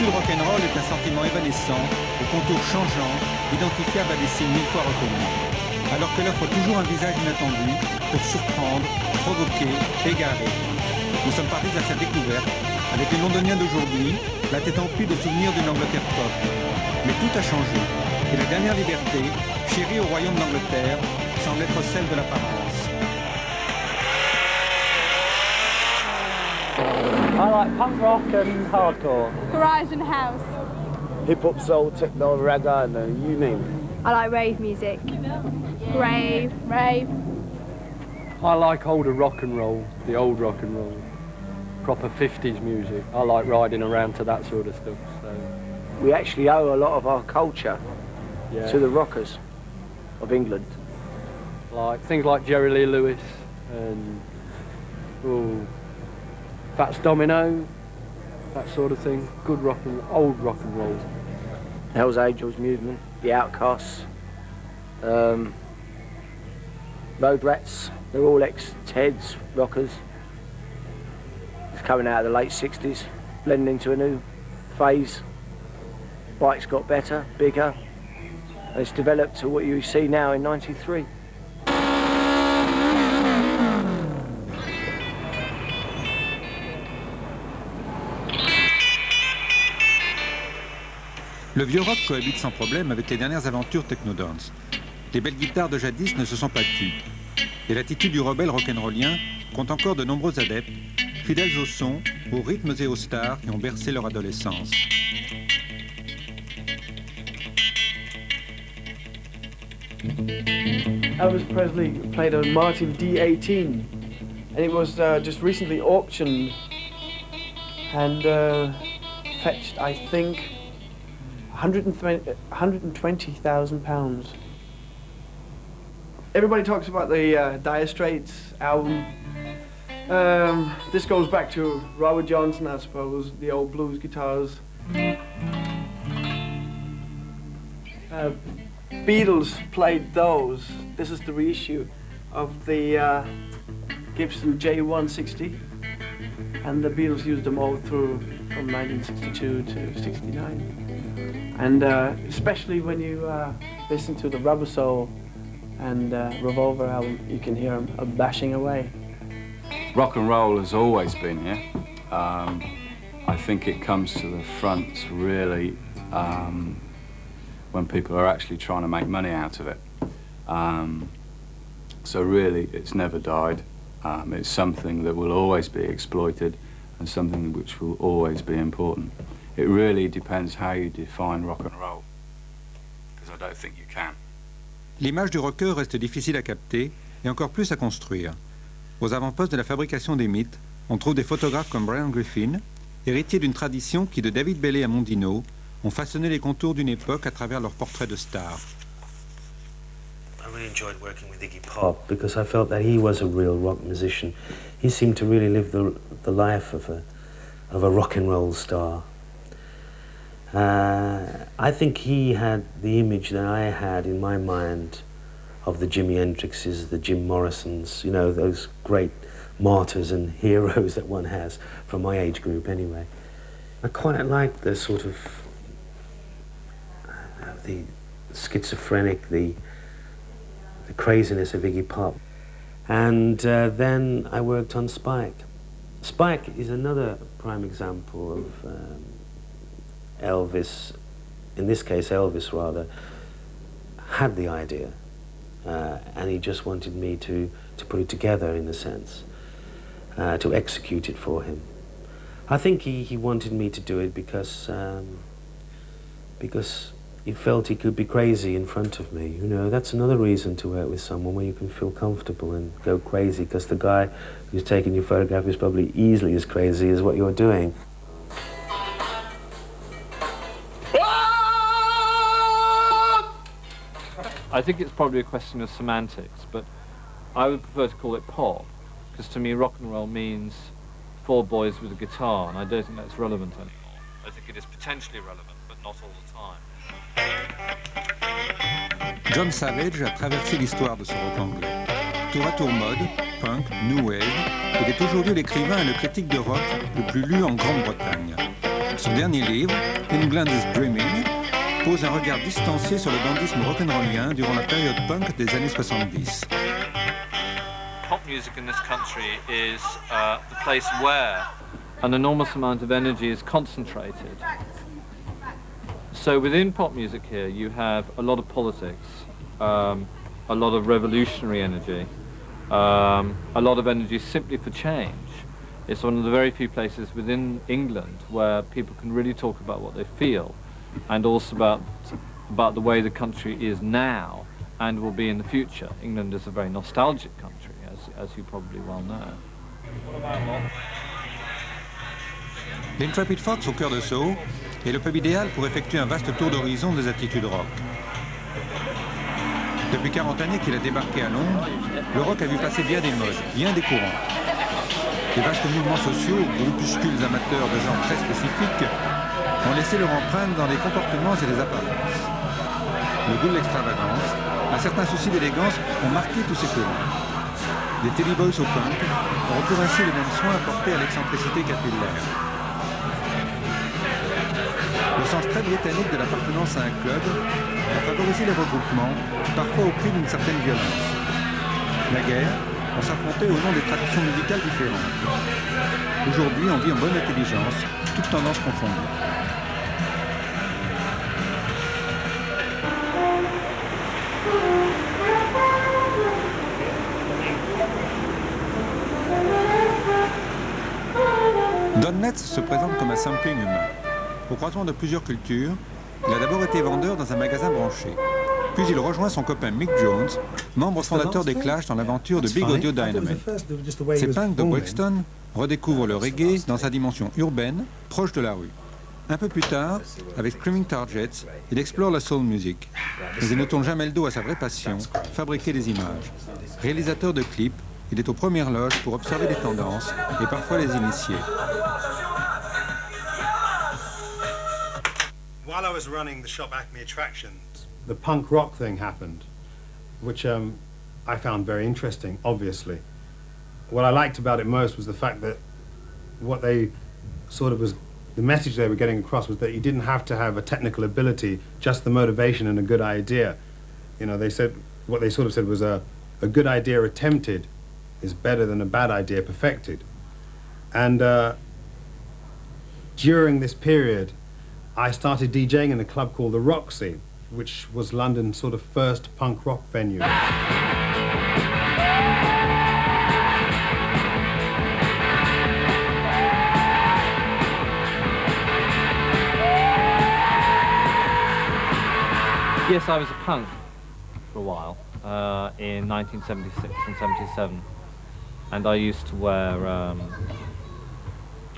du rock'n'roll est un sentiment évanescent, aux contours changeants, identifiable à des signes mille fois reconnus. Alors qu'elle offre toujours un visage inattendu pour surprendre, provoquer, égarer. Nous sommes partis à sa découverte, avec les Londoniens d'aujourd'hui, la tête emplie de souvenirs d'une Angleterre pop. Mais tout a changé, et la dernière liberté, chérie au royaume d'Angleterre, semble être celle de l'apparence. I like punk rock and hardcore. Garage and house. Hip-hop, soul, techno, reggae, you name it. I like rave music. Rave. I like older rock and roll, the old rock and roll. Proper 50s music. I like riding around to that sort of stuff. So. We actually owe a lot of our culture to the rockers of England. Like things like Jerry Lee Lewis and Fats Domino, that sort of thing. Good old rock and roll. Hell's Angels movement, the Outcasts, Road Rats, they're all ex-Teds rockers. It's coming out of the late 60s, blending into a new phase. Bikes got better, bigger, and it's developed to what you see now in '93. Le vieux rock cohabite sans problème avec les dernières aventures techno-dance. Les belles guitares de jadis ne se sont pas tues. Et l'attitude du rebelle rock'n'rollien compte encore de nombreux adeptes, fidèles au son, aux rythmes et aux stars qui ont bercé leur adolescence. Elvis Presley played a Martin D18, and it was just recently auctioned and fetched, I think, £120,000. Everybody talks about the Dire Straits album. This goes back to Robert Johnson, I suppose, the old blues guitars. Beatles played those. This is the reissue of the Gibson J160, and the Beatles used them all through from 1962 to '69. And especially when you listen to the Rubber Soul and Revolver album, you can hear them bashing away. Rock and roll has always been here. I think it comes to the front really when people are actually trying to make money out of it. So really, it's never died. It's something that will always be exploited and something which will always be important. It really depends how you define rock and roll, because I don't think you can. L'image du rocker reste difficile à capter et encore plus à construire. Aux avant-postes de la fabrication des mythes, on trouve des photographes comme Brian Griffin, héritiers d'une tradition qui, de David Bailey à Mondino, ont façonné les contours d'une époque à travers leurs portraits de stars. I really enjoyed working with Iggy Pop because I felt that he was a real rock musician. He seemed to really live the life of a rock and roll star. I think he had the image that I had in my mind of the Jimi Hendrixes, the Jim Morrisons, you know, those great martyrs and heroes that one has from my age group anyway. I quite like the sort of the schizophrenic, the craziness of Iggy Pop. And then I worked on Spike. Spike is another prime example of Elvis, in this case Elvis rather, had the idea and he just wanted me to put it together in a sense, to execute it for him. I think he wanted me to do it because he felt he could be crazy in front of me. You know, that's another reason to work with someone where you can feel comfortable and go crazy, because the guy who's taking your photograph is probably easily as crazy as what you're doing. I think it's probably a question of semantics, but I would prefer to call it pop, because to me rock and roll means four boys with a guitar, and I don't think that's relevant anymore. I think it is potentially relevant, but not all the time. John Savage a traversé l'histoire de ce rock anglais. Tour à tour mode, punk, new wave, il est aujourd'hui l'écrivain et le critique de rock le plus lu en Grande-Bretagne. Son dernier livre, England's Dreaming, pose un regard distancié sur le bandisme rock'n'rollien durant la période punk des années 70. Pop music in this country is the place where an enormous amount of energy is concentrated. So within pop music here, you have a lot of politics, a lot of revolutionary energy, a lot of energy simply for change. It's one of the very few places within England where people can really talk about what they feel, and also about the way the country is now and will be in the future. England is a very nostalgic country, as you probably well know. L'Intrepid Fox au cœur de Soho est le pub idéal pour effectuer un vaste tour d'horizon des attitudes rock. Depuis 40 années qu'il a débarqué à Londres, le rock a vu passer bien des modes, bien des courants. Les vastes mouvements sociaux, groupuscules amateurs de genres très spécifiques, ont laissé leur empreinte dans les comportements et les apparences. Le goût de l'extravagance, un certain souci d'élégance ont marqué tous ces courants. Des Teddy Boys au punk, on retrouve ainsi les mêmes soins apportés à l'excentricité capillaire. Le sens très britannique de l'appartenance à un club a favorisé les regroupements, parfois au prix d'une certaine violence. Naguère, on s'affrontait au nom des traditions musicales différentes. Aujourd'hui, on vit en bonne intelligence, toutes tendances confondues. Don Netz se présente comme un sampling humain. Au croisement de plusieurs cultures, il a d'abord été vendeur dans un magasin branché. Puis il rejoint son copain Mick Jones, membre fondateur des Clash dans l'aventure de Big Audio Dynamite. Ces punks de Brixton redécouvrent le reggae dans sa dimension urbaine, proche de la rue. Un peu plus tard, avec Screaming Targets, il explore la soul music. Mais il ne tourne jamais le dos à sa vraie passion, fabriquer des images. Réalisateur de clips, il est aux premières loges pour observer les tendances et parfois les initier. While I was running the shop Acme Attractions, the punk rock thing happened, which I found very interesting, obviously. What I liked about it most was the fact that what they sort of was, the message they were getting across was that you didn't have to have a technical ability, just the motivation and a good idea. You know, they said, what they sort of said was a good idea attempted is better than a bad idea perfected. And during this period, I started DJing in a club called the Roxy, which was London's sort of first punk rock venue. Yes, I was a punk for a while, in 1976 and 77, and I used to wear,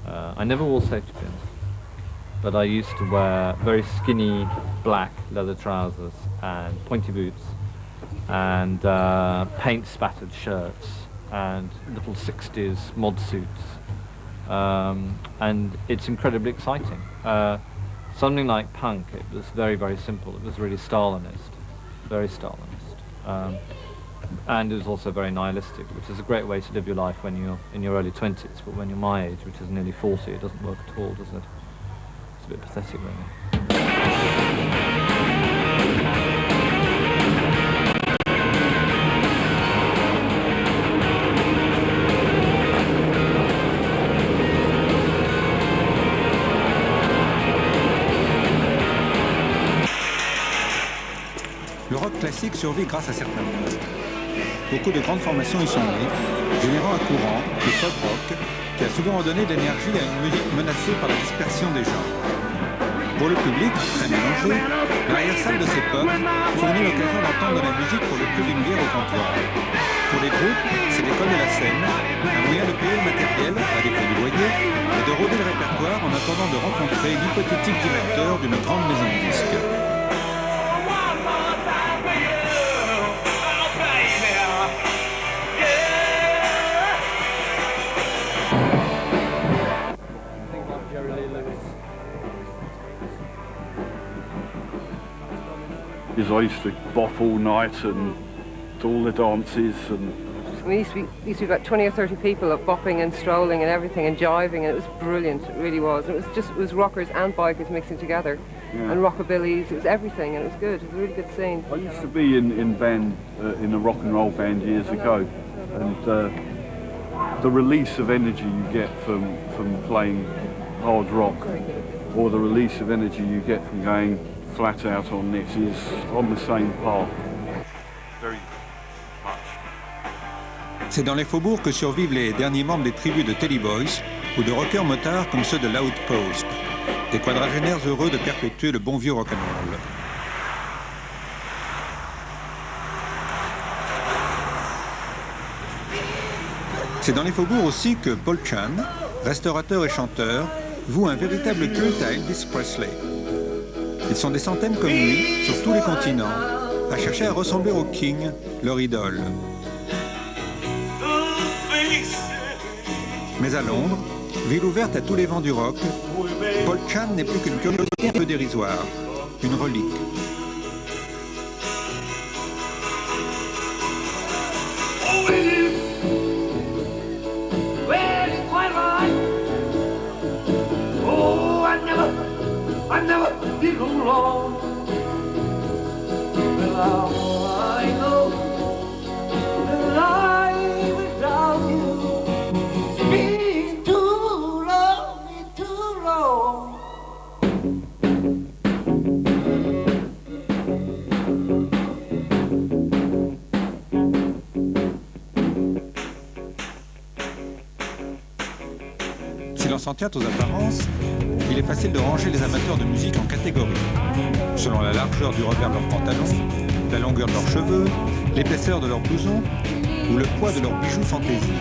I never wore safety pins, but I used to wear very skinny black leather trousers and pointy boots and paint-spattered shirts and little 60s mod suits, and it's incredibly exciting. Something like punk, it was very, very simple. It was really Stalinist, very Stalinist. And it was also very nihilistic, which is a great way to live your life when you're in your early 20s, but when you're my age, which is nearly 40, it doesn't work at all, does it? It's a bit pathetic, really. Le rock classique survit grâce à certains groupes. Beaucoup de grandes formations y sont nées, générant un courant, le pop rock, qui a souvent redonné de l'énergie à une musique menacée par la dispersion des genres. Pour le public, très mélangé, l'arrière-salle de ces pubs fournit l'occasion d'entendre de la musique pour le prix d'une bière au comptoir. Pour les groupes, c'est l'école de la scène, un moyen de payer le matériel, à défaut du loyer, et de rôder le répertoire en attendant de rencontrer l'hypothétique directeur d'une grande maison de disques. Because I used to bop all night and do all the dances, and mean, used to be about 20 or 30 up bopping and strolling and everything and jiving, and it was brilliant. It really was. It was rockers and bikers mixing together, and rockabillys. It was everything, and it was good. It was a really good scene. I used to be in band in a rock and roll band years ago, and the release of energy you get from playing hard rock, or the release of energy you get from going flat out on this, is on the same path. Very much. C'est dans les faubourgs que survivent les derniers membres des tribus de Telly Boys ou de rockers motards comme ceux de l'Outpost, des quadragénaires heureux de perpétuer le bon vieux rock'n'roll. C'est dans les faubourgs aussi que Paul Chan, restaurateur et chanteur, voue un véritable culte à Elvis Presley. Ils sont des centaines comme lui, sur tous les continents, à chercher à ressembler au King, leur idole. Mais à Londres, ville ouverte à tous les vents du rock, Paul Chan n'est plus qu'une curiosité un peu dérisoire, une relique. I've never been alone. Well, I know that life without you has been too lonely, too long. Si l'on s'en tient aux apparences, il est facile de ranger les amateurs de musique en catégories, selon la largeur du revers de leurs pantalons, la longueur de leurs cheveux, l'épaisseur de leurs blousons ou le poids de leurs bijoux fantaisie.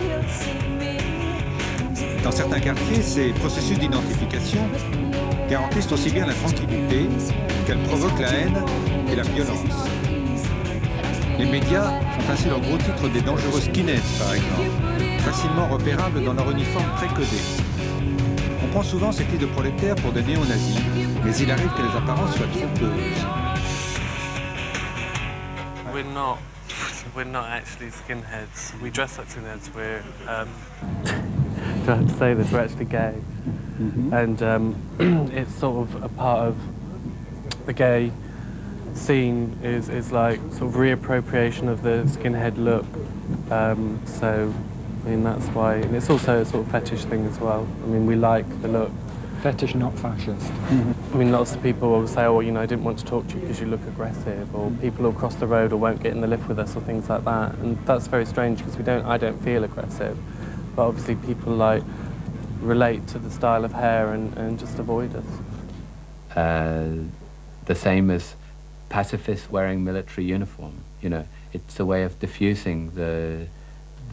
Dans certains quartiers, ces processus d'identification garantissent aussi bien la tranquillité qu'elles provoquent la haine et la violence. Les médias font ainsi leur gros titre des dangereux skinheads, par exemple, facilement repérables dans leur uniforme très codé. On prend souvent ces filles de prolétaires pour des néo-nazis, mais il arrive que les apparences soient trompeuses. We're not actually skinheads. We dress like skinheads. We're do I have to say this? We're actually gay, and it's sort of a part of the gay scene is like sort of reappropriation of the skinhead look. So. I mean, that's why, and it's also a sort of fetish thing as well. I mean, we like the look. Fetish, not fascist. I mean, lots of people will say, oh, you know, I didn't want to talk to you because you look aggressive, or people will cross the road or won't get in the lift with us, or things like that. And that's very strange because I don't feel aggressive. But obviously people like relate to the style of hair and just avoid us. The same as pacifists wearing military uniform. You know, it's a way of diffusing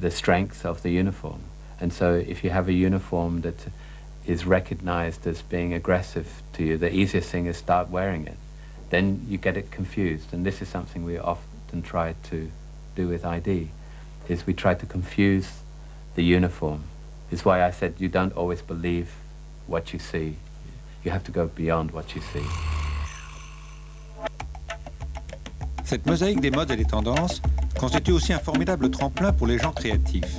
the strength of the uniform. And so if you have a uniform that is recognized as being aggressive to you, the easiest thing is start wearing it. Then you get it confused. And this is something we often try to do with ID, is we try to confuse the uniform. It's why I said you don't always believe what you see. You have to go beyond what you see. Cette mosaïque des modes et des tendances constitue aussi un formidable tremplin pour les gens créatifs.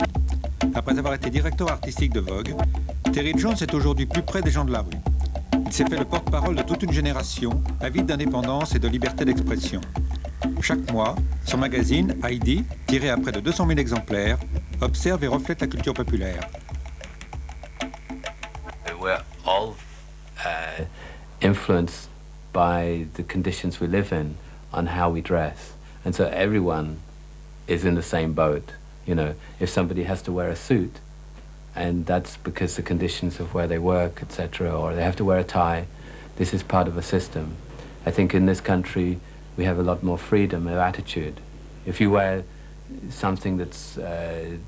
Après avoir été directeur artistique de Vogue, Terry Jones est aujourd'hui plus près des gens de la rue. Il s'est fait le porte-parole de toute une génération avide d'indépendance et de liberté d'expression. Chaque mois, son magazine, ID, tiré à près de 200 000 exemplaires, observe et reflète la culture populaire. We're all influenced by the conditions we live in on how we dress. And so everyone is in the same boat. You know, if somebody has to wear a suit, and that's because the conditions of where they work, etc., or they have to wear a tie, this is part of a system. I think in this country we have a lot more freedom of attitude. If you wear something that's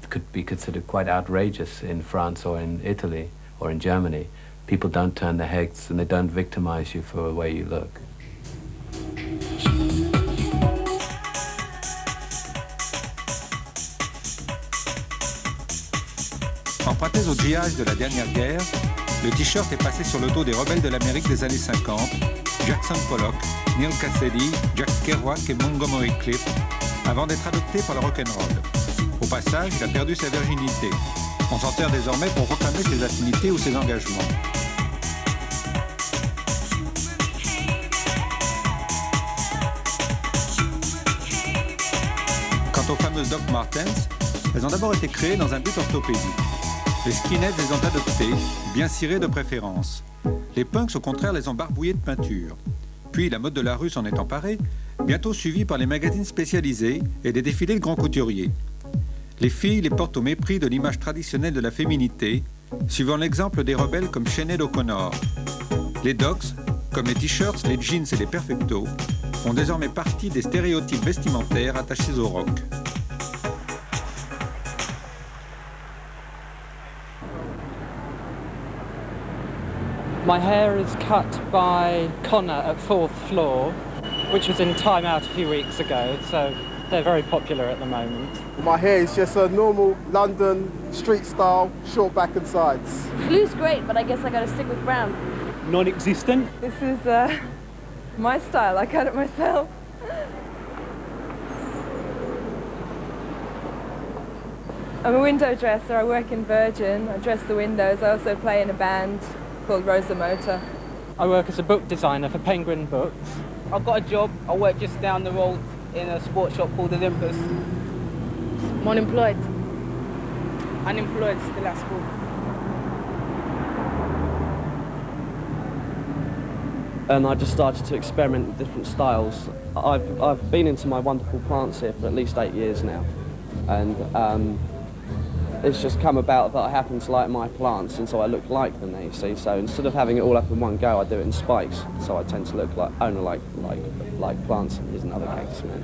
could be considered quite outrageous in France or in Italy or in Germany, people don't turn their heads and they don't victimize you for the way you look. Empruntés au GI de la dernière guerre, le t-shirt est passé sur le dos des rebelles de l'Amérique des années 50, Jackson Pollock, Neil Cassidy, Jack Kerouac et Montgomery Clift, avant d'être adopté par le rock'n'roll. Au passage, il a perdu sa virginité. On s'en sert désormais pour proclamer ses affinités ou ses engagements. Quant aux fameuses Doc Martens, elles ont d'abord été créées dans un but orthopédique. Les skinheads les ont adoptées, bien cirées de préférence. Les punks, au contraire, les ont barbouillées de peinture. Puis, la mode de la rue s'en est emparée, bientôt suivie par les magazines spécialisés et des défilés de grands couturiers. Les filles les portent au mépris de l'image traditionnelle de la féminité, suivant l'exemple des rebelles comme Sinead O'Connor. Les docs, comme les t-shirts, les jeans et les perfectos, font désormais partie des stéréotypes vestimentaires attachés au rock. My hair is cut by Connor at 4th floor, which was in Time Out a few weeks ago, so they're very popular at the moment. My hair is just a normal London street style, short back and sides. Blue's great, but I guess I gotta stick with brown. Non-existent. This is my style. I cut it myself. I'm a window dresser. I work in Virgin. I dress the windows. I also play in a band called Rosa Motor. I work as a book designer for Penguin Books. I've got a job. I work just down the road in a sports shop called Olympus. I'm unemployed. Unemployed, still at school. And I just started to experiment with different styles. I've been into my wonderful plants here for at least 8 years now, and it's just come about that I happen to like my plants, and so I look like them, you see. So instead of having it all up in one go, I do it in spikes. So I tend to look like owner like plants. Here's another cactus man.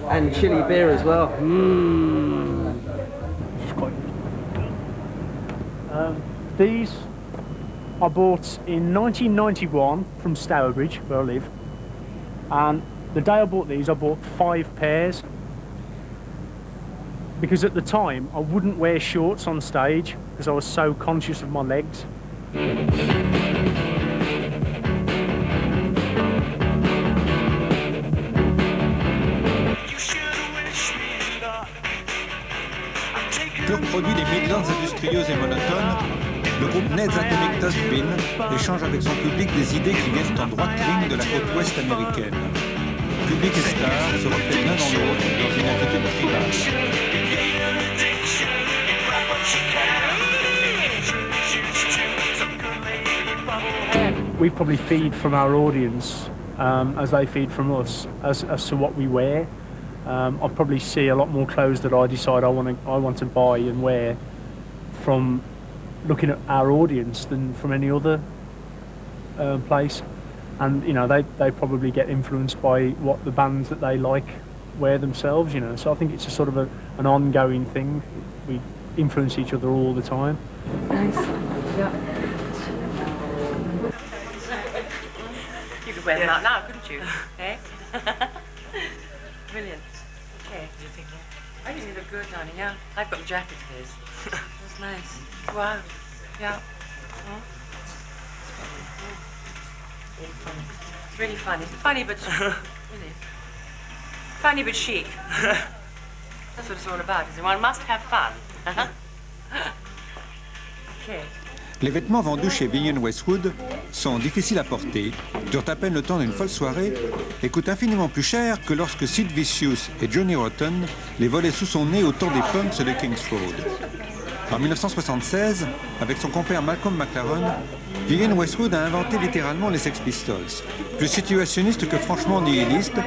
And chili beer as well. These I bought in 1991 from Stourbridge, where I live. And the day I bought these, I bought 5 pairs. Because at the time, I wouldn't wear shorts on stage because I was so conscious of my legs. Pur produit des Midlands industrieuses et monotones, le groupe Ned's Atomic Dust Bin échange avec son public des idées qui viennent en droite ligne de la côte ouest américaine. Public et stars se reflètent l'un dans l'autre dans une attitude tribale. We probably feed from our audience as they feed from us as to what we wear. I probably see a lot more clothes that I decide I want to buy and wear from looking at our audience than from any other place. And you know, they probably get influenced by what the bands that they like wear themselves, you know. So I think it's a sort of an ongoing thing. We influence each other all the time. Nice. Yeah. You could wear them out now, couldn't you? Eh? Brilliant. Okay. I think you look good, darling. Yeah. I've got a jacket of his. That's nice. Wow. Yeah. Really funny. It's really funny. Funny but really. Funny but chic. That's what it's all about, isn't it? One must have fun. Okay. Les vêtements vendus chez Vivienne Westwood sont difficiles à porter, durent à peine le temps d'une folle soirée et coûtent infiniment plus cher que lorsque Sid Vicious et Johnny Rotten les volaient sous son nez au temps des punks de Kings Road. En 1976, avec son compère Malcolm McLaren, Vivienne Westwood a inventé littéralement les Sex Pistols. Plus situationniste que franchement nihiliste,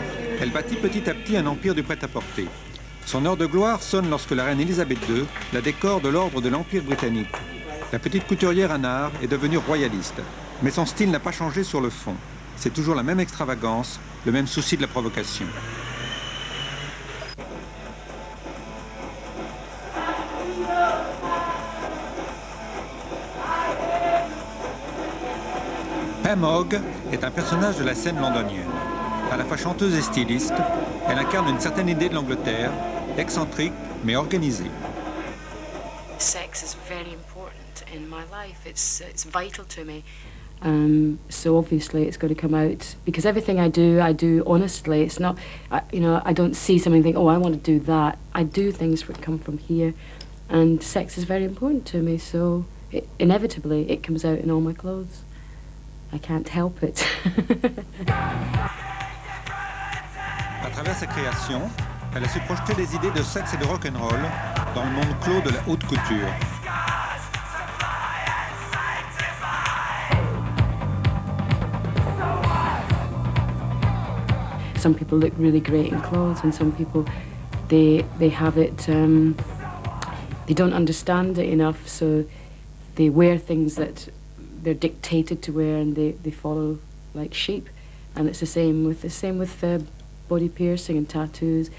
elle bâtit petit à petit un empire du prêt-à-porter. Son heure de gloire sonne lorsque la reine Elisabeth II la décore de l'ordre de l'Empire britannique. La petite couturière Anna est devenue royaliste, mais son style n'a pas changé sur le fond. C'est toujours la même extravagance, le même souci de la provocation. Pam Hogg est un personnage de la scène londonienne. À la fois chanteuse et styliste, elle incarne une certaine idée de l'Angleterre, excentrique mais organisée. Sex is very important in my life. It's vital to me, So obviously it's got to come out, because everything I do honestly. It's not, I don't see something and think, oh, I want to do that. I do things that come from here, and sex is very important to me, so inevitably it comes out in all my clothes. I can't help it. À travers sa création, elle a su projeter des idées de sexe et de rock'n'roll dans le monde clos de la haute couture. Some people look really great in clothes, and some people, they have it, they don't understand it enough, so they wear things that they're dictated to wear, and they follow like sheep. And it's the same with body piercing and tattoos.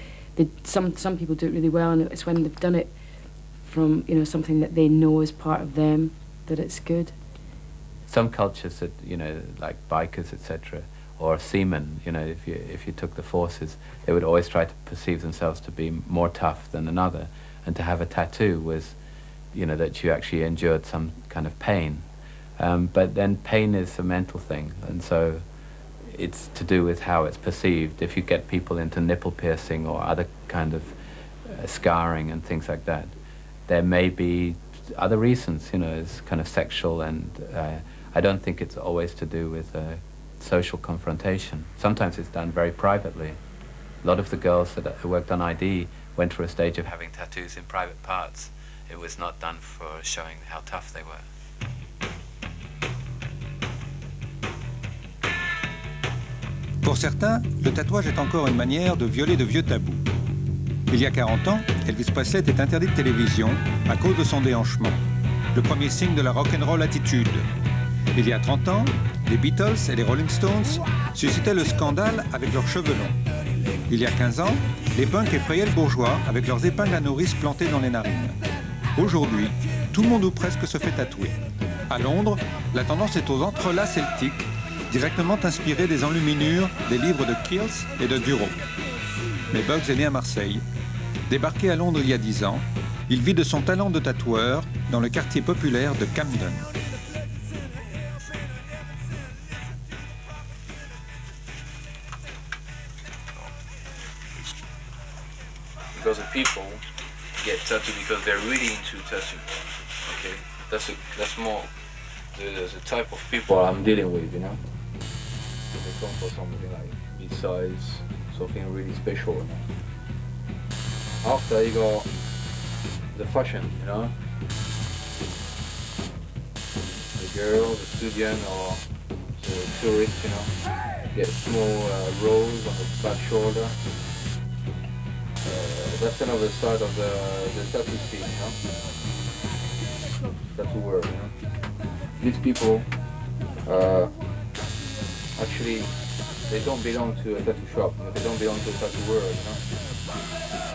Some people do it really well, and it's when they've done it from something that they know is part of them that it's good. Some cultures that like bikers, etc., or seamen, if you took the forces, they would always try to perceive themselves to be more tough than another, and to have a tattoo was, that you actually endured some kind of pain. But then pain is a mental thing, and so it's to do with how it's perceived. If you get people into nipple piercing or other kind of scarring and things like that, there may be other reasons, it's kind of sexual, and I don't think it's always to do with social confrontation. Sometimes it's done very privately. A lot of the girls that worked on ID went through a stage of having tattoos in private parts. It was not done for showing how tough they were. Pour certains, le tatouage est encore une manière de violer de vieux tabous. Il y a 40 ans, Elvis Presley était interdit de télévision à cause de son déhanchement, le premier signe de la rock'n'roll attitude. Il y a 30 ans, les Beatles et les Rolling Stones suscitaient le scandale avec leurs cheveux longs. Il y a 15 ans, les punks effrayaient le bourgeois avec leurs épingles à nourrice plantées dans les narines. Aujourd'hui, tout le monde ou presque se fait tatouer. À Londres, la tendance est aux entrelacs celtiques, directement inspirés des enluminures des livres de Keels et de Duro. Mais Bugs est né à Marseille. Débarqué à Londres il y a 10 ans, il vit de son talent de tatoueur dans le quartier populaire de Camden. Because of people get tattooed because they're really into tattoo. Okay, that's more the type of people I'm dealing with, So they come for something like besides something really special. After you got the fashion, the girl, the student, or the tourist, get a small rose on the back shoulder. That's another side of the tattoo scene, tattoo world, These people, actually, they don't belong to a tattoo shop, they don't belong to a tattoo world,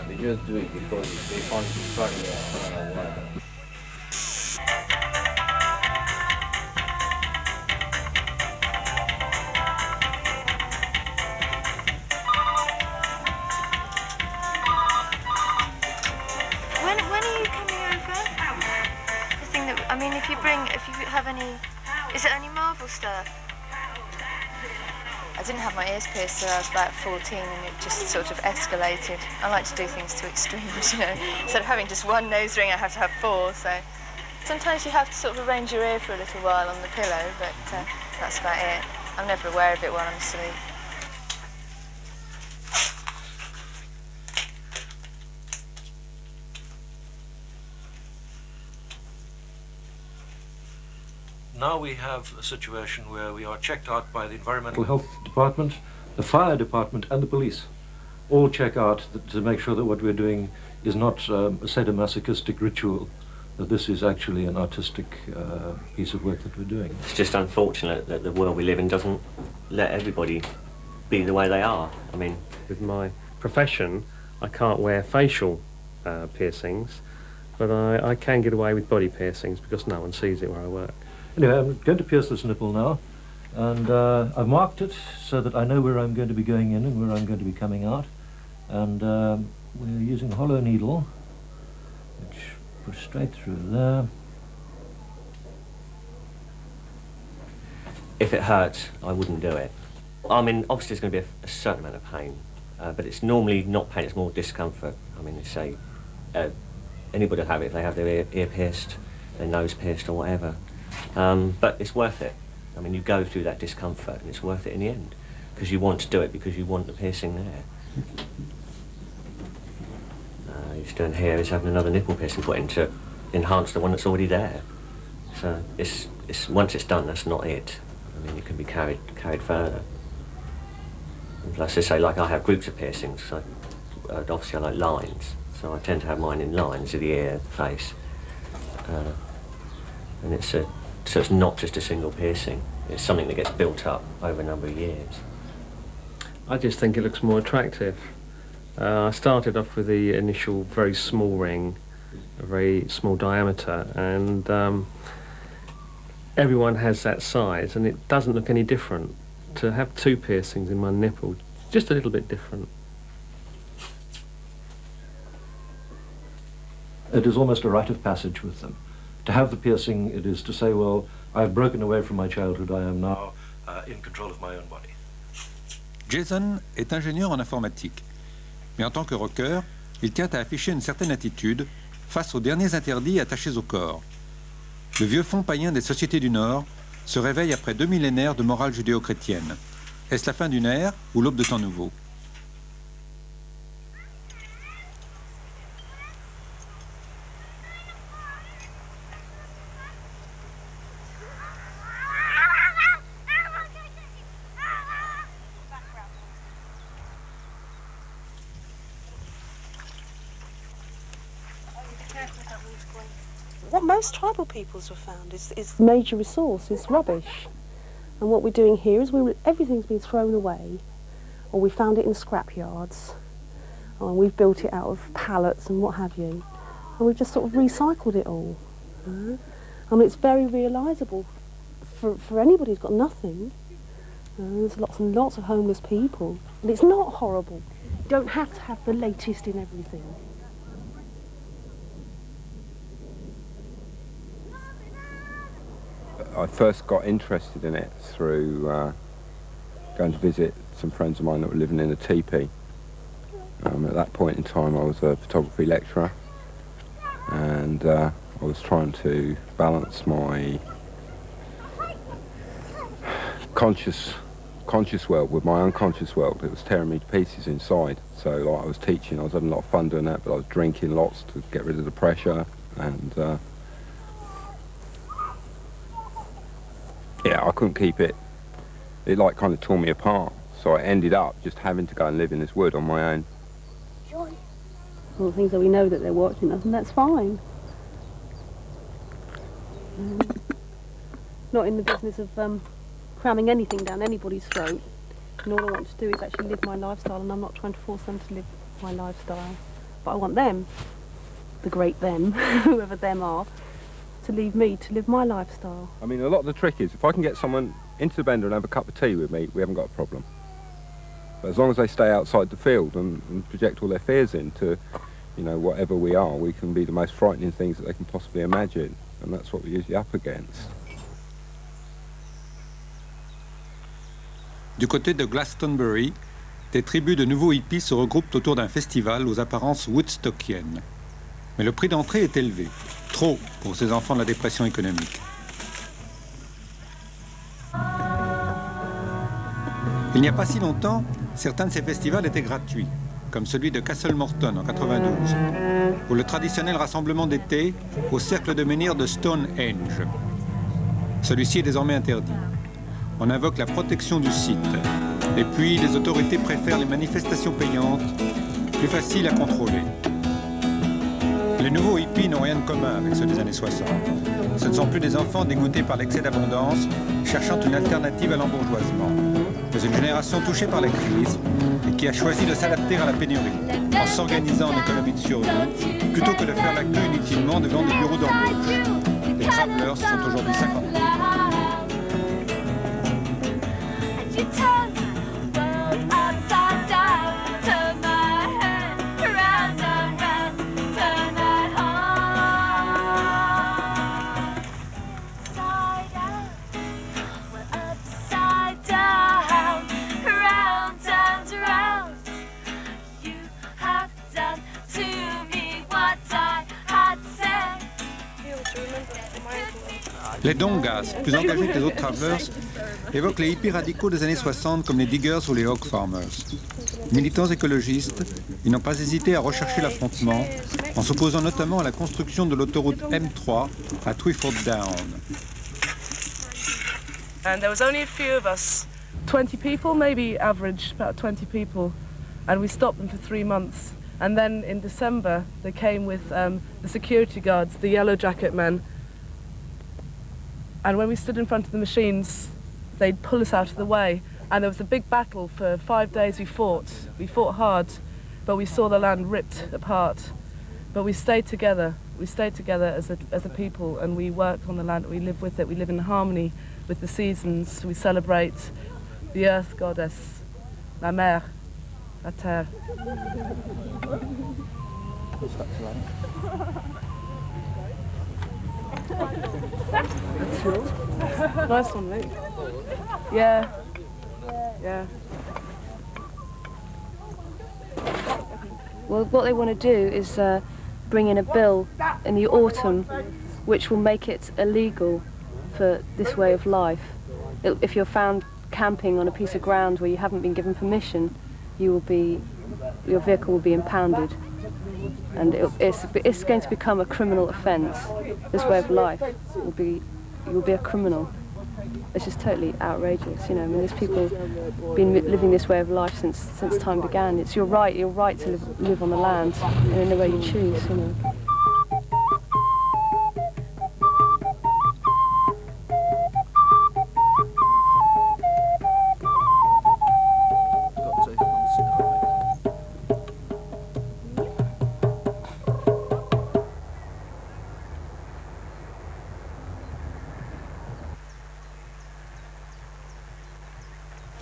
They just do it because they find it funny, whatever. If you have any, is it only Marvel stuff? I didn't have my ears pierced till I was about 14, and it just sort of escalated. I like to do things to extremes, Instead of having just one nose ring, I have to have 4, so sometimes you have to sort of arrange your ear for a little while on the pillow, but that's about it. I'm never aware of it while I'm asleep. Now we have a situation where we are checked out by the Environmental Health Department, the Fire Department and the police. All check out to make sure that what we're doing is not a sadomasochistic ritual, that this is actually an artistic piece of work that we're doing. It's just unfortunate that the world we live in doesn't let everybody be the way they are. I mean, with my profession, I can't wear facial piercings, but I can get away with body piercings because no one sees it where I work. Anyway, I'm going to pierce this nipple now, and I've marked it so that I know where I'm going to be going in and where I'm going to be coming out. And we're using a hollow needle, which goes straight through there. if it hurts, I wouldn't do it. I mean, obviously there's going to be a certain amount of pain, but it's normally not pain, it's more discomfort. I mean, they say anybody will have it if they have their ear pierced, their nose pierced or whatever. But it's worth it. I mean, you go through that discomfort and it's worth it in the end, because you want to do it, because you want the piercing there. He's doing here is having another nipple piercing put in to enhance the one that's already there. So it's once it's done, that's not it. I mean, it can be carried further. And plus, I say, like I have groups of piercings. So, obviously, I like lines, so I tend to have mine in lines of the ear, the face, and so it's not just a single piercing. It's something that gets built up over a number of years. I just think it looks more attractive. I started off with the initial very small ring, a very small diameter, and everyone has that size, and it doesn't look any different. To have 2 piercings in my nipple, just a little bit different. It is almost a rite of passage with them. To have the piercing, it is to say, well, I've broken away from my childhood, I am now in control of my own body. Jason est ingénieur en informatique, mais en tant que rocker, il tient à afficher une certaine attitude face aux derniers interdits attachés au corps. Le vieux fond païen des sociétés du Nord se réveille après 2 millénaires de morale judéo-chrétienne. Est-ce la fin d'une ère ou l'aube de temps nouveau? What most tribal peoples have found is the major resource is rubbish. And what we're doing here is everything's been thrown away, or we found it in scrap yards, and we've built it out of pallets and what have you. And we've just sort of recycled it all. I mean, it's very realisable for anybody who's got nothing. There's lots and lots of homeless people. And it's not horrible. You don't have to have the latest in everything. I first got interested in it through going to visit some friends of mine that were living in a teepee. At that point in time I was a photography lecturer, and I was trying to balance my conscious world with my unconscious world. It was tearing me to pieces inside. So like, I was teaching, I was having a lot of fun doing that, but I was drinking lots to get rid of the pressure, and yeah, I couldn't keep it. It like kind of tore me apart. So I ended up just having to go and live in this wood on my own. Well, things that we know that they're watching us, and that's fine. Not in the business of cramming anything down anybody's throat. And all I want to do is actually live my lifestyle, and I'm not trying to force them to live my lifestyle. But I want them, the great them, whoever them are, to leave me to live my lifestyle. I mean, a lot of the trick is, if I can get someone into the bender and have a cup of tea with me, we haven't got a problem. But as long as they stay outside the field and project all their fears into, you know, whatever we are, we can be the most frightening things that they can possibly imagine. And that's what we're usually up against. Du côté de Glastonbury, des tribus de nouveaux hippies se regroupent autour d'un festival aux apparences woodstockiennes. Mais le prix d'entrée est élevé, trop pour ces enfants de la dépression économique. Il n'y a pas si longtemps, certains de ces festivals étaient gratuits, comme celui de Castle Morton en 92, ou le traditionnel rassemblement d'été au cercle de menhirs de Stonehenge. Celui-ci est désormais interdit. On invoque la protection du site, et puis les autorités préfèrent les manifestations payantes, plus faciles à contrôler. Les nouveaux hippies n'ont rien de commun avec ceux des années 60. Ce ne sont plus des enfants dégoûtés par l'excès d'abondance, cherchant une alternative à l'embourgeoisement, mais une génération touchée par la crise et qui a choisi de s'adapter à la pénurie, en s'organisant en économie de survie, plutôt que de faire la queue inutilement devant des bureaux d'embauche. Les travelers sont aujourd'hui 50 000. Les dongas, plus engagés que les autres travelers, évoquent les hippies radicaux des années 60 comme les diggers ou les hog farmers. Militants écologistes, ils n'ont pas hésité à rechercher l'affrontement en s'opposant notamment à la construction de l'autoroute M3 à Twyford Down. And there was only a few of us, 20 people, maybe average, about 20 people, and we stopped them for 3 months. And then in December, they came with the security guards, the yellow jacket men. And when we stood in front of the machines, they'd pull us out of the way. And there was a big battle for 5 days. We fought hard, but we saw the land ripped apart. But we stayed together. We stayed together as a people, and we worked on the land. We live with it. We live in harmony with the seasons. We celebrate the earth goddess, la mer, la terre. That's yours. Nice one, mate. Yeah. Yeah. Well, what they want to do is bring in a bill in the autumn which will make it illegal for this way of life. If you're found camping on a piece of ground where you haven't been given permission, your vehicle will be impounded. And it's going to become a criminal offence. This way of life you'll be a criminal. It's just totally outrageous, you know. I mean, there's people been living this way of life since time began. It's your right to live on the land in any way you choose, you know.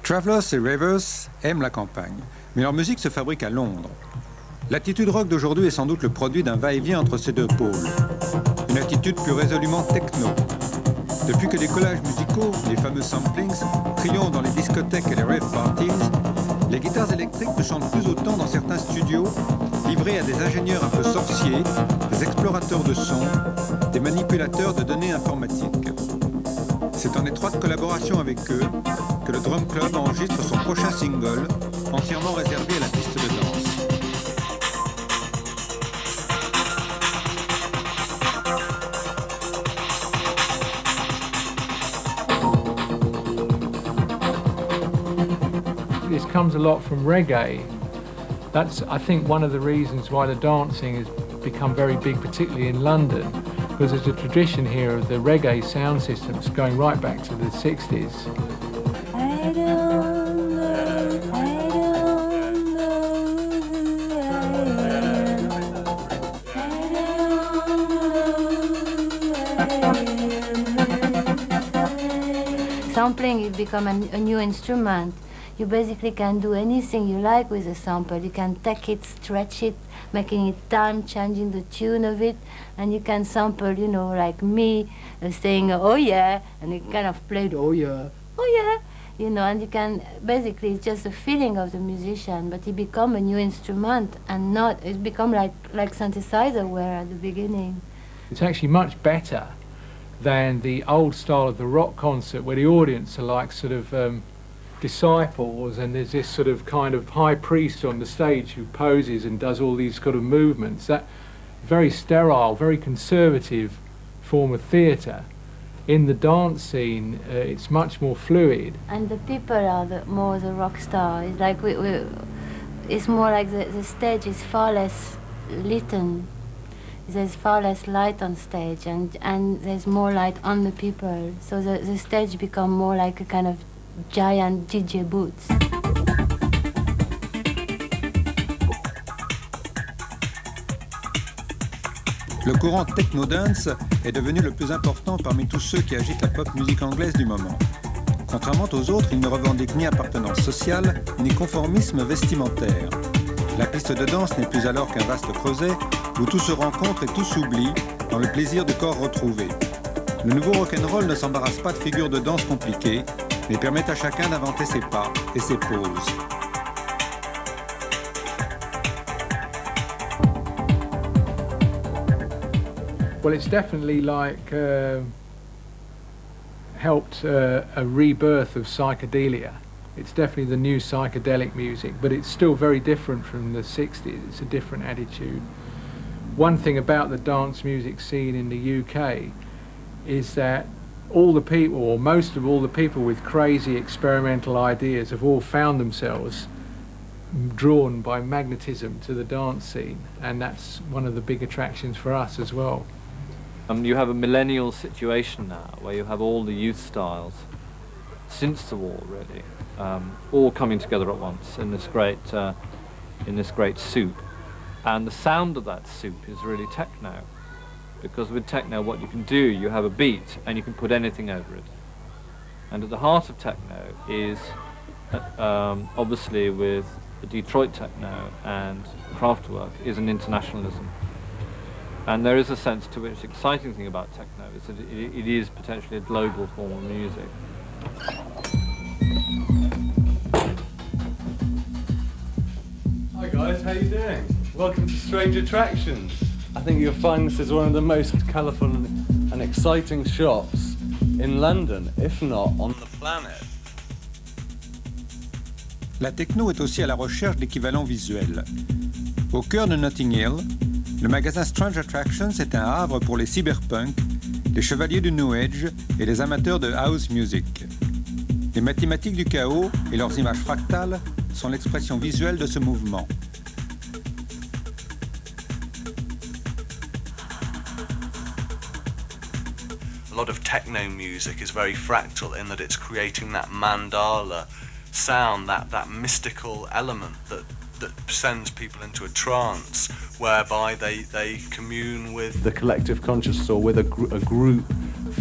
Travelers et ravers aiment la campagne, mais leur musique se fabrique à Londres. L'attitude rock d'aujourd'hui est sans doute le produit d'un va-et-vient entre ces deux pôles. Une attitude plus résolument techno. Depuis que les collages musicaux, les fameux samplings, triomphent dans les discothèques et les rave parties, les guitares électriques ne chantent plus autant dans certains studios, livrés à des ingénieurs un peu sorciers, des explorateurs de sons, des manipulateurs de données informatiques. C'est en étroite collaboration avec eux que le Drum Club enregistre son prochain single, entièrement réservé à la piste de danse. This comes a lot from reggae. That's, I think, one of the reasons why the dancing has become very big, particularly in London, because there's a tradition here of the reggae sound systems going right back to the 60s. Sampling, it become a new instrument. You basically can do anything you like with a sample. You can take it, stretch it, making it time, changing the tune of it, and you can sample, you know, like me saying, oh yeah, and you kind of played, oh yeah, you know, and you can, basically it's just a feeling of the musician, but it become a new instrument and not, it become like synthesizer were at the beginning. It's actually much better than the old style of the rock concert where the audience are like sort of disciples, and there's this sort of kind of high priest on the stage who poses and does all these kind of movements. That very sterile, very conservative form of theatre. In the dance scene, it's much more fluid. And the people are more the rock star. It's like it's more like the stage is far less lit. There's far less light on stage, and there's more light on the people. So the stage become more like a kind of giant DJ booths. Le courant techno-dance est devenu le plus important parmi tous ceux qui agitent la pop musique anglaise du moment. Contrairement aux autres, il ne revendique ni appartenance sociale, ni conformisme vestimentaire. La piste de danse n'est plus alors qu'un vaste creuset où tout se rencontre et tout s'oublie dans le plaisir du corps retrouvé. Le nouveau rock'n'roll ne s'embarrasse pas de figures de danse compliquées, mais permet à chacun d'inventer ses pas et ses poses. Well, it's definitely like helped a rebirth of psychedelia. It's definitely the new psychedelic music, but it's still very different from the 60s. It's a different attitude. One thing about the dance music scene in the UK is that all the people, or most of all the people with crazy experimental ideas, have all found themselves drawn by magnetism to the dance scene, and that's one of the big attractions for us as well. You have a millennial situation now where you have all the youth styles since the war, really, all coming together at once in this great soup, and the sound of that soup is really techno, because with techno what you can do, you have a beat and you can put anything over it, and at the heart of techno is obviously with the Detroit techno and Kraftwerk is an internationalism. And there is a sense to which the exciting thing about techno is that it is potentially a global form of music. Hi guys, how you doing? Welcome to Strange Attractions. I think you'll find this is one of the most colourful and exciting shops in London, if not on the planet. La techno est aussi à la recherche d'équivalents visuels. Au cœur de Notting Hill, le magasin Strange Attractions est un havre pour les cyberpunks, les chevaliers du New Age et les amateurs de house music. Les mathématiques du chaos et leurs images fractales sont l'expression visuelle de ce mouvement. A lot of techno music is very fractal in that it's creating that mandala sound, that mystical element that sends people into a trance, whereby they commune with the collective consciousness, or with a group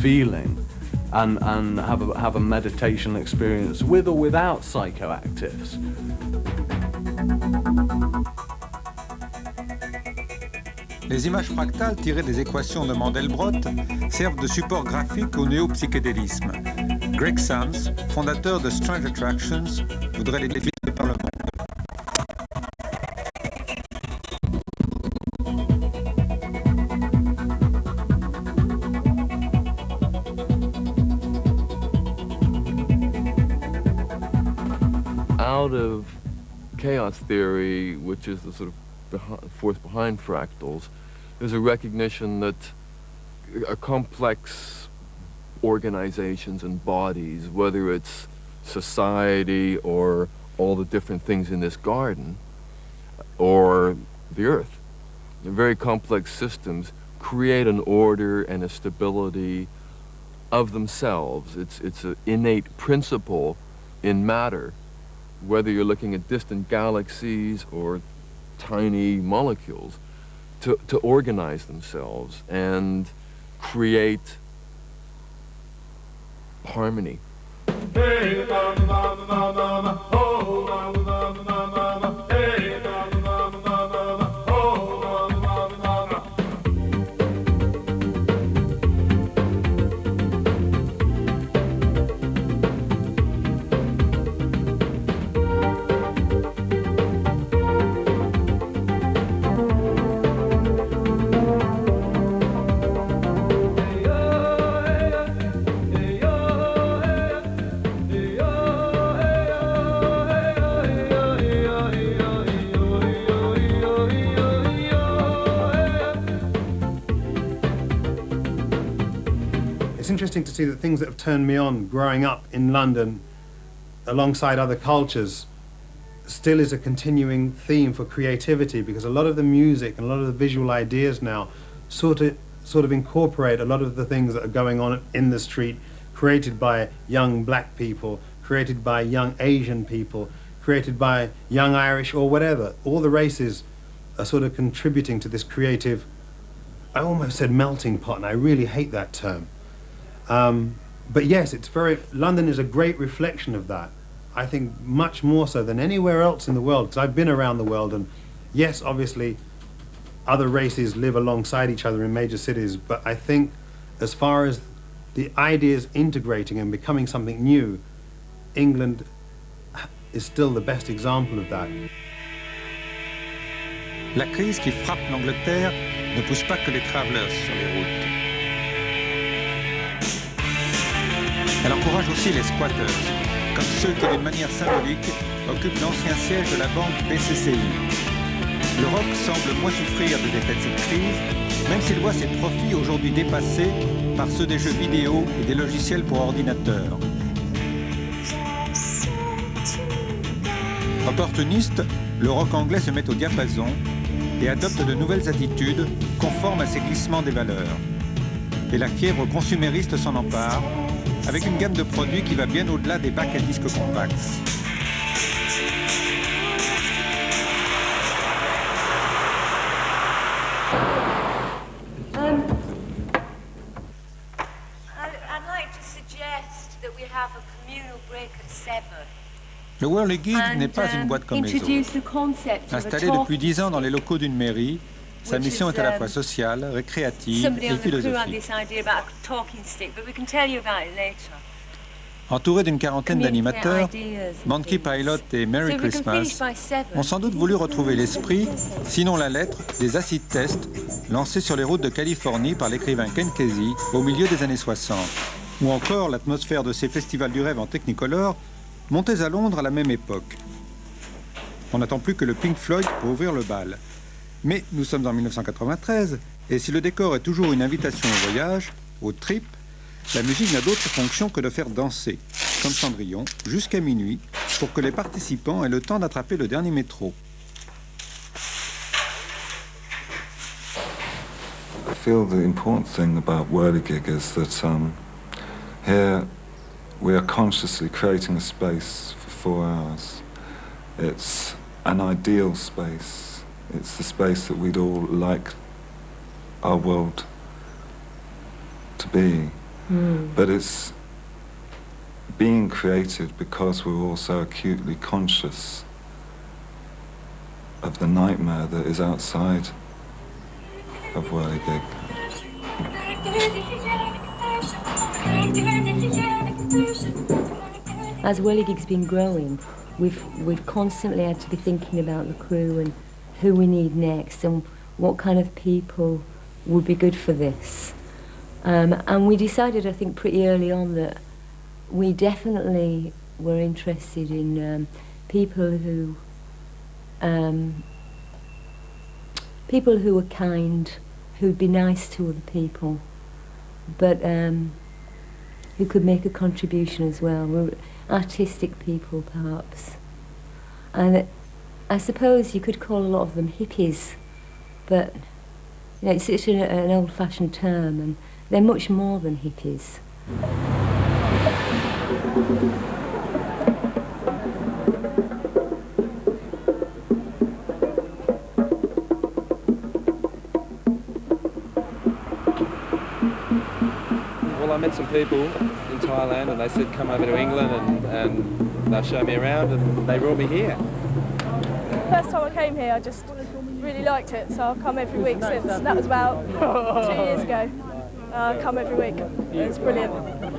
feeling, and have a meditation experience with or without psychoactives. Les images fractales tirées des équations de Mandelbrot servent de support graphique au néo-psychédélisme. Greg Sams, fondateur de Strange Attractions, voudrait les diffuser par le monde. Out of chaos theory, which is the sort of force behind fractals, there's a recognition that complex organizations and bodies, whether it's society or all the different things in this garden or the earth, very complex systems create an order and a stability of themselves. It's an innate principle in matter, whether you're looking at distant galaxies or tiny molecules, to organize themselves and create harmony. Hey, mama, mama, mama, oh, mama, mama, mama, hey, mama, mama, mama, oh, mama, mama, mama. It's interesting to see the things that have turned me on growing up in London alongside other cultures still is a continuing theme for creativity, because a lot of the music and a lot of the visual ideas now sort of incorporate a lot of the things that are going on in the street, created by young black people, created by young Asian people, created by young Irish or whatever. All the races are sort of contributing to this creative, I almost said melting pot, and I really hate that term. But yes, London is a great reflection of that. I think much more so than anywhere else in the world, because I've been around the world, and yes, obviously other races live alongside each other in major cities, but I think as far as the ideas integrating and becoming something new, England is still the best example of that. La crise qui frappe l'Angleterre ne pousse pas que les travelers sur les routes. Elle encourage aussi les squatters, comme ceux qui, d'une manière symbolique, occupent l'ancien siège de la banque BCCI. Le rock semble moins souffrir des effets de cette crise, même s'il voit ses profits aujourd'hui dépassés par ceux des jeux vidéo et des logiciels pour ordinateur. Opportuniste, le rock anglais se met au diapason et adopte de nouvelles attitudes conformes à ces glissements des valeurs. Et la fièvre consumériste s'en empare, avec une gamme de produits qui va bien au-delà des bacs à disques compacts. I'd like to suggest that we have a communal break at 7. Le Whirly Gig n'est pas une boîte comme les autres. Installé depuis 10 ans dans les locaux d'une mairie, sa mission est à la fois sociale, récréative et philosophique. Entouré d'une quarantaine d'animateurs, Monkey Pilot et Merry Christmas ont sans doute voulu retrouver l'esprit, sinon la lettre, des acid tests lancés sur les routes de Californie par l'écrivain Ken Kesey au milieu des années 60. Ou encore l'atmosphère de ces festivals du rêve en Technicolor montés à Londres à la même époque. On n'attend plus que le Pink Floyd pour ouvrir le bal. Mais nous sommes en 1993, et si le décor est toujours une invitation au voyage, au trip, la musique n'a d'autre fonction que de faire danser, comme Cendrillon, jusqu'à minuit, pour que les participants aient le temps d'attraper le dernier métro. I feel the important thing about Whirligig is that here we are consciously creating a space for 4 hours. It's an ideal space. It's the space that we'd all like our world to be. But it's being created because we're all so acutely conscious of the nightmare that is outside of Whirligig. As Whirligig's been growing, we've constantly had to be thinking about the crew and who we need next and what kind of people would be good for this. And we decided, I think, pretty early on that we definitely were interested in people who were kind, who'd be nice to other people, but who could make a contribution as well. We're artistic people, perhaps. And I suppose you could call a lot of them hippies, but you know, it's such an old-fashioned term, and they're much more than hippies. Well, I met some people in Thailand and they said come over to England and they'll show me around, and they brought me here. First time I came here I just really liked it, so I've come every week since. That was about 2 years ago. I come every week. It's brilliant.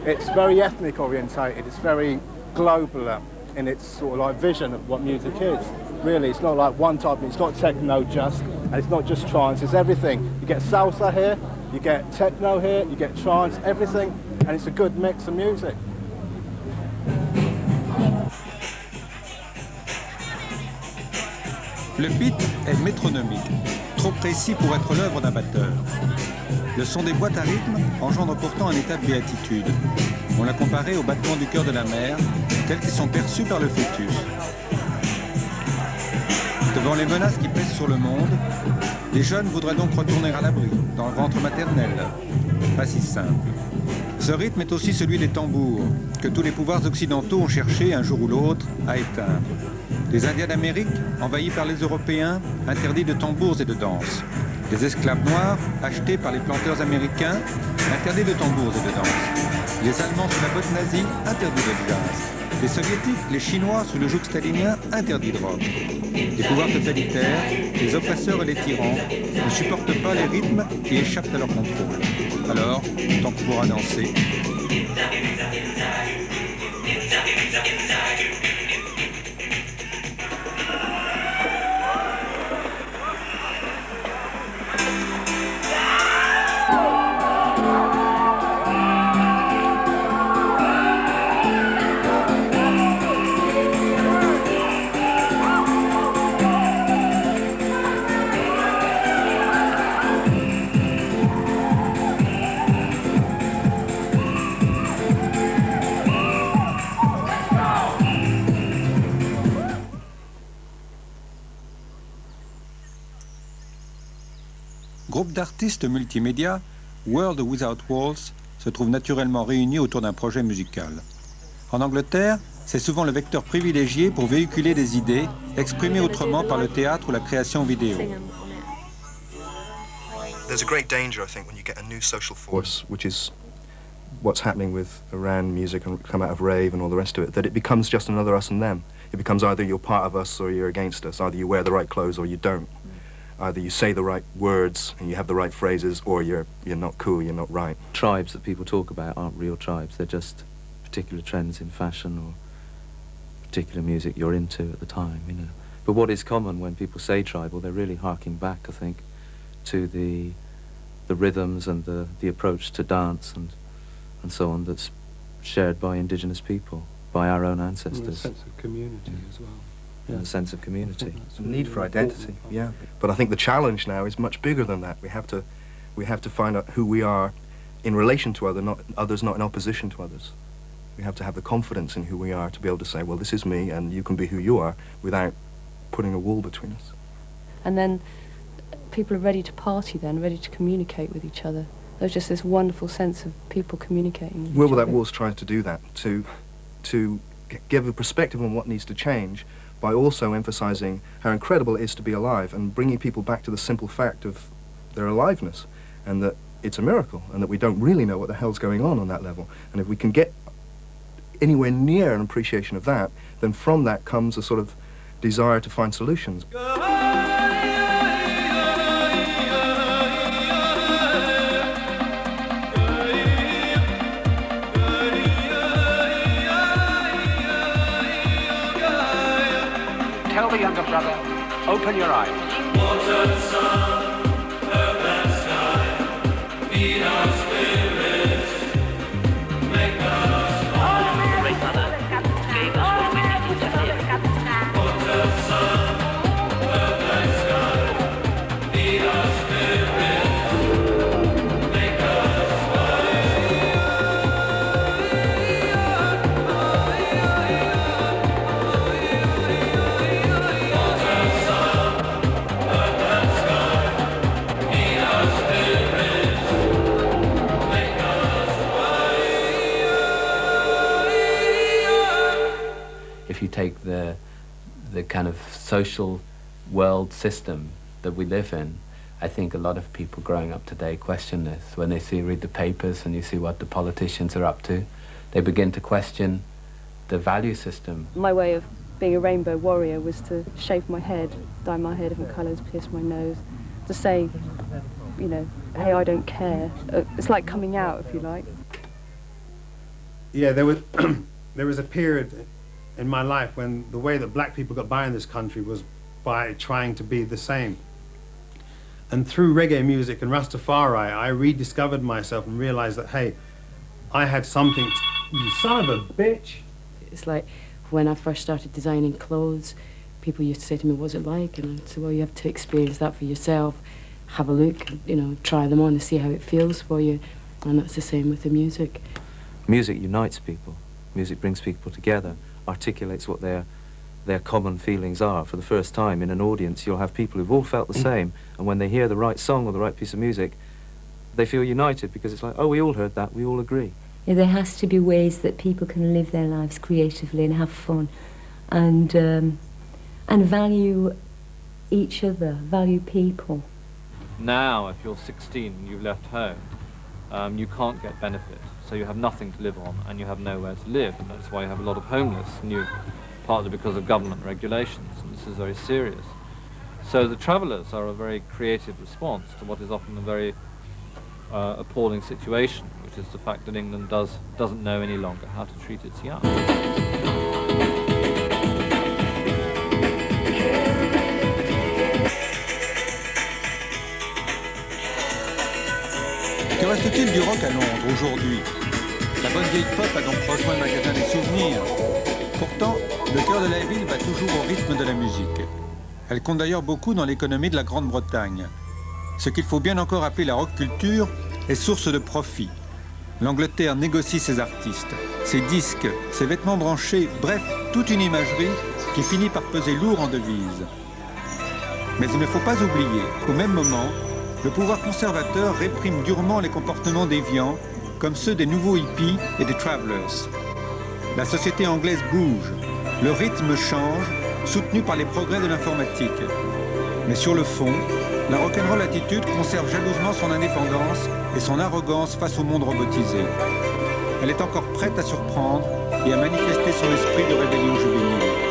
It's very ethnic orientated, it's very global in its sort of like vision of what music is. Really, it's not like one type, it's not techno just, and it's not just trance, it's everything. You get salsa here, you get techno here, you get trance, everything, and it's a good mix of music. Le beat est métronomique, trop précis pour être l'œuvre d'un batteur. Le son des boîtes à rythme engendre pourtant un état de béatitude. On l'a comparé au battement du cœur de la mère, tels qu'ils sont perçus par le fœtus. Devant les menaces qui pèsent sur le monde, les jeunes voudraient donc retourner à l'abri, dans le ventre maternel. Pas si simple. Ce rythme est aussi celui des tambours, que tous les pouvoirs occidentaux ont cherché, un jour ou l'autre, à éteindre. Les Indiens d'Amérique, envahis par les Européens, interdits de tambours et de danse. Les esclaves noirs, achetés par les planteurs américains, interdits de tambours et de danse. Les Allemands sous la botte nazie, interdits de jazz. Les Soviétiques, les Chinois sous le joug stalinien, interdits de rock. Les pouvoirs totalitaires, les oppresseurs et les tyrans ne supportent pas les rythmes qui échappent à leur contrôle. Alors, tant qu'on pourra danser. d'artistes multimédia, World Without Walls se trouve naturellement réunis autour d'un projet musical. En Angleterre, c'est souvent le vecteur privilégié pour véhiculer des idées, exprimées autrement par le théâtre ou la création vidéo. There's a great danger, I think, when you get a new social force, which is what's happening with Iran music and come out of rave and all the rest of it, that it becomes just another us and them. It becomes either you're part of us or you're against us. Either you wear the right clothes or you don't. Either you say the right words and you have the right phrases, or you're not cool, you're not right. Tribes that people talk about aren't real tribes. They're just particular trends in fashion or particular music you're into at the time, you know. But what is common when people say tribal, they're really harking back, I think, to the rhythms and the approach to dance and so on that's shared by indigenous people, by our own ancestors. And a sense of community as well. And a sense of community. The need for identity, yeah. But I think the challenge now is much bigger than that. We have to find out who we are in relation to others, not in opposition to others. We have to have the confidence in who we are to be able to say, well, this is me and you can be who you are, without putting a wall between us. And then people are ready to party then, ready to communicate with each other. There's just this wonderful sense of people communicating with World each Without other. Walls tries to do that, to give a perspective on what needs to change by also emphasising how incredible it is to be alive and bringing people back to the simple fact of their aliveness, and that it's a miracle and that we don't really know what the hell's going on that level. And if we can get anywhere near an appreciation of that, then from that comes a sort of desire to find solutions. Tell the younger brother, open your eyes. Water, sun, earth and sky, feed our spirits, make us one. Great Mother gave us what we needed to live. Water, sun, earth and sky, feed our spirits, make us one. If you take the kind of social world system that we live in, I think a lot of people growing up today question this. When they read the papers and you see what the politicians are up to, they begin to question the value system. My way of being a rainbow warrior was to shave my head, dye my hair different colours, pierce my nose, to say, you know, hey, I don't care. It's like coming out, if you like. Yeah, there was a period in my life when the way that black people got by in this country was by trying to be the same. And through reggae music and Rastafari, I rediscovered myself and realized that, hey, I had something, you son of a bitch. It's like when I first started designing clothes, people used to say to me, what's it like? And I'd say, well, you have to experience that for yourself, have a look, you know, try them on and see how it feels for you. And that's the same with the music. Music unites people. Music brings people together, articulates what their common feelings are. For the first time in an audience, you'll have people who've all felt the same, and when they hear the right song or the right piece of music, they feel united because it's like, oh, we all heard that, we all agree. Yeah, there has to be ways that people can live their lives creatively and have fun, and value each other, value people. Now, if you're 16 and you've left home, you can't get benefit, so you have nothing to live on and you have nowhere to live, and that's why you have a lot of homeless, partly because of government regulations, and this is very serious. So the travellers are a very creative response to what is often a very appalling situation, which is the fact that England doesn't know any longer how to treat its young. Que reste-t-il du rock à Londres aujourd'hui? La bonne vieille pop a donc rejoint le magasin des souvenirs. Pourtant, le cœur de la ville bat toujours au rythme de la musique. Elle compte d'ailleurs beaucoup dans l'économie de la Grande-Bretagne. Ce qu'il faut bien encore appeler la rock culture est source de profit. L'Angleterre négocie ses artistes, ses disques, ses vêtements branchés, bref, toute une imagerie qui finit par peser lourd en devises. Mais il ne faut pas oublier qu'au même moment, le pouvoir conservateur réprime durement les comportements déviants, comme ceux des nouveaux hippies et des travelers. La société anglaise bouge, le rythme change, soutenu par les progrès de l'informatique. Mais sur le fond, la rock'n'roll attitude conserve jalousement son indépendance et son arrogance face au monde robotisé. Elle est encore prête à surprendre et à manifester son esprit de rébellion juvénile.